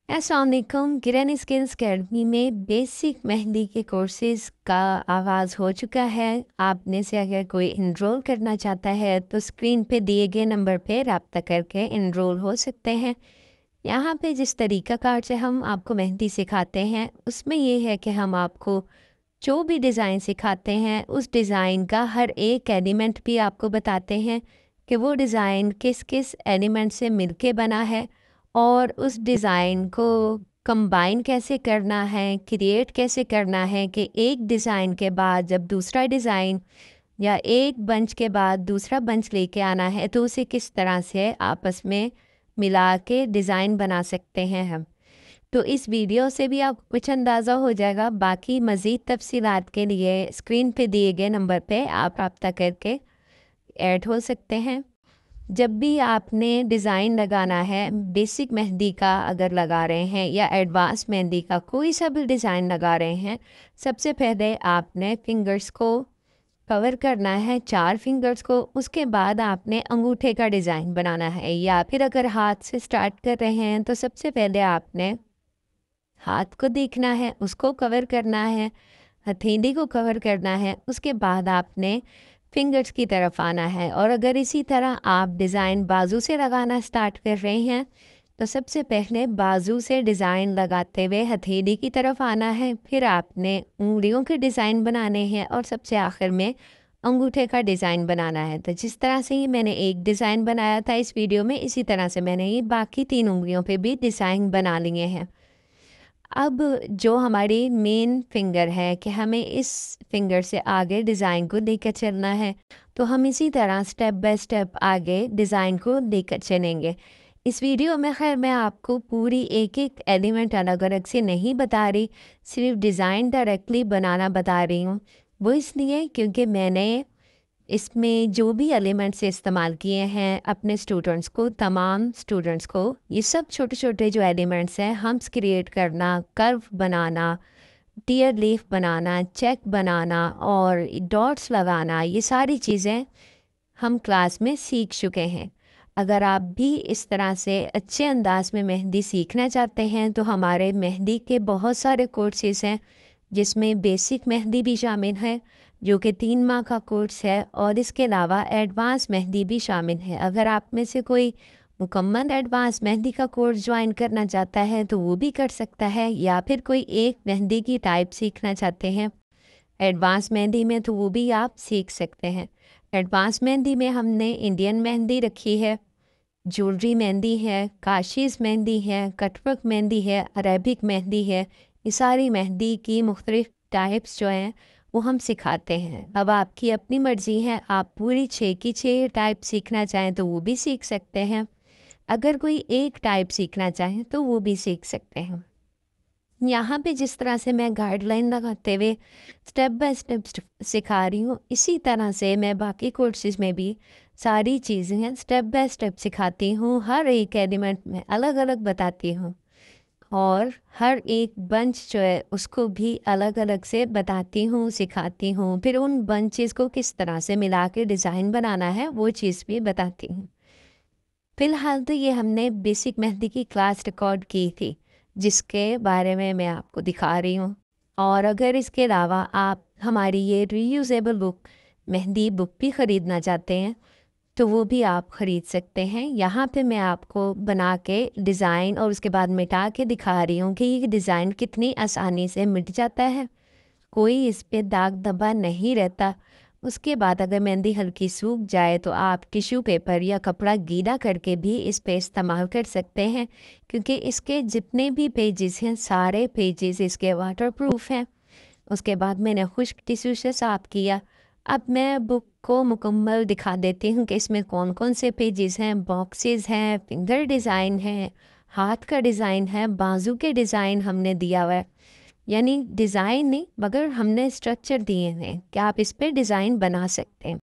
अस्सलाम वालेकुम। किरण skills academy में बेसिक मेहंदी के कोर्सेज़ का आगाज़ हो चुका है। आप में से अगर कोई इनरोल करना चाहता है तो स्क्रीन पे दिए गए नंबर पे रब्ता करके इनरोल हो सकते हैं। यहाँ पे जिस तरीक़ाकार से हम आपको मेहंदी सिखाते हैं उसमें ये है कि हम आपको जो भी डिज़ाइन सिखाते हैं उस डिज़ाइन का हर एक एलिमेंट भी आपको बताते हैं कि वो डिज़ाइन किस किस एलिमेंट से मिलके बना है और उस डिज़ाइन को कंबाइन कैसे करना है, क्रिएट कैसे करना है कि एक डिज़ाइन के बाद जब दूसरा डिज़ाइन या एक बंच के बाद दूसरा बंच लेके आना है तो उसे किस तरह से आपस में मिला के डिज़ाइन बना सकते हैं हम। तो इस वीडियो से भी आपको कुछ अंदाज़ा हो जाएगा। बाकी मज़ीद तफ़सीलात के लिए स्क्रीन पे दिए गए नंबर पे आप रब्ता करके ऐड हो सकते हैं। जब भी आपने डिज़ाइन लगाना है, बेसिक मेहंदी का अगर लगा रहे हैं या एडवांस मेहंदी का कोई सा भी डिज़ाइन लगा रहे हैं, सबसे पहले आपने फिंगर्स को कवर करना है, 4 फिंगर्स को। उसके बाद आपने अंगूठे का डिज़ाइन बनाना है, या फिर अगर हाथ से स्टार्ट कर रहे हैं तो सबसे पहले आपने हाथ को देखना है, उसको कवर करना है, हथेली को कवर करना है। उसके बाद आपने फिंगर्स की तरफ आना है। और अगर इसी तरह आप डिज़ाइन बाजू से लगाना स्टार्ट कर रहे हैं तो सबसे पहले बाजू से डिज़ाइन लगाते हुए हथेली की तरफ आना है, फिर आपने उंगलियों के डिज़ाइन बनाने हैं और सबसे आखिर में अंगूठे का डिज़ाइन बनाना है। तो जिस तरह से ये मैंने एक डिज़ाइन बनाया था इस वीडियो में, इसी तरह से मैंने ये बाकी 3 उंगलियों पे भी डिज़ाइन बना लिए हैं। अब जो हमारी मेन फिंगर है कि हमें इस फिंगर से आगे डिज़ाइन को लेकर चलना है, तो हम इसी तरह स्टेप बाय स्टेप आगे डिज़ाइन को लेकर चलेंगे। इस वीडियो में खैर मैं आपको पूरी एक-एक एलिमेंट अलग-अलग से नहीं बता रही, सिर्फ डिज़ाइन डायरेक्टली बनाना बता रही हूँ। वो इसलिए क्योंकि मैंने इसमें जो भी एलिमेंट्स इस्तेमाल किए हैं अपने स्टूडेंट्स को, तमाम स्टूडेंट्स को, ये सब छोटे-छोटे जो एलिमेंट्स हैं, हम्स क्रिएट करना, कर्व बनाना, टियर लीफ बनाना, चेक बनाना और डॉट्स लगाना, ये सारी चीज़ें हम क्लास में सीख चुके हैं। अगर आप भी इस तरह से अच्छे अंदाज में मेहंदी सीखना चाहते हैं तो हमारे मेहंदी के बहुत सारे कोर्सेज़ हैं, जिसमें बेसिक मेहंदी भी शामिल है जो कि 3 माह का कोर्स है, और इसके अलावा एडवांस मेहंदी भी शामिल है। अगर आप में से कोई मुकम्मल एडवांस मेहंदी का कोर्स ज्वाइन करना चाहता है तो वो भी कर सकता है, या फिर कोई एक मेहंदी की टाइप सीखना चाहते हैं एडवांस मेहंदी में तो वो भी आप सीख सकते हैं। एडवांस मेहंदी में हमने इंडियन मेहंदी रखी है, ज्वेलरी मेहंदी है, काशीज़ मेहंदी है, कटवर्क मेहंदी है, अरेबिक मेहंदी है। ये सारी मेहंदी की मुख्तलिफ टाइप्स जो हैं वो हम सिखाते हैं। अब आपकी अपनी मर्ज़ी है, आप पूरी 6 की 6 टाइप सीखना चाहें तो वो भी सीख सकते हैं। अगर कोई एक टाइप सीखना चाहें तो वो भी सीख सकते हैं। यहाँ पे जिस तरह से मैं गाइडलाइन लगाते हुए स्टेप बाय स्टेप सिखा रही हूँ, इसी तरह से मैं बाकी कोर्सेज़ में भी सारी चीज़ें स्टेप बाय स्टेप सिखाती हूँ। हर एक एलिमेंट में अलग-अलग बताती हूँ और हर एक बंच जो है उसको भी अलग-अलग से बताती हूँ, सिखाती हूँ। फिर उन बंचेस को किस तरह से मिला के डिज़ाइन बनाना है वो चीज़ भी बताती हूँ। फ़िलहाल तो ये हमने बेसिक मेहंदी की क्लास रिकॉर्ड की थी, जिसके बारे में मैं आपको दिखा रही हूँ। और अगर इसके अलावा आप हमारी ये रीयूज़ेबल बुक, मेहंदी बुक भी ख़रीदना चाहते हैं तो वो भी आप ख़रीद सकते हैं। यहाँ पे मैं आपको बना के डिज़ाइन और उसके बाद मिटा के दिखा रही हूँ कि ये डिज़ाइन कितनी आसानी से मिट जाता है, कोई इस पे दाग धब्बा नहीं रहता। उसके बाद अगर मेहंदी हल्की सूख जाए तो आप टिश्यू पेपर या कपड़ा गीला करके भी इस पे इस्तेमाल कर सकते हैं, क्योंकि इसके जितने भी पेजेस हैं सारे पेजेस इसके वाटरप्रूफ हैं। उसके बाद मैंने खुश्क टिश्यू से साफ़ किया। अब मैं बुक को मुकम्मल दिखा देती हूँ कि इसमें कौन-कौन से पेजेस हैं, बॉक्सेस हैं, फिंगर डिज़ाइन है, हाथ का डिज़ाइन है, बाजू के डिज़ाइन हमने दिया हुआ है। यानी डिज़ाइन नहीं मगर हमने स्ट्रक्चर दिए हैं कि आप इस पे डिज़ाइन बना सकते हैं।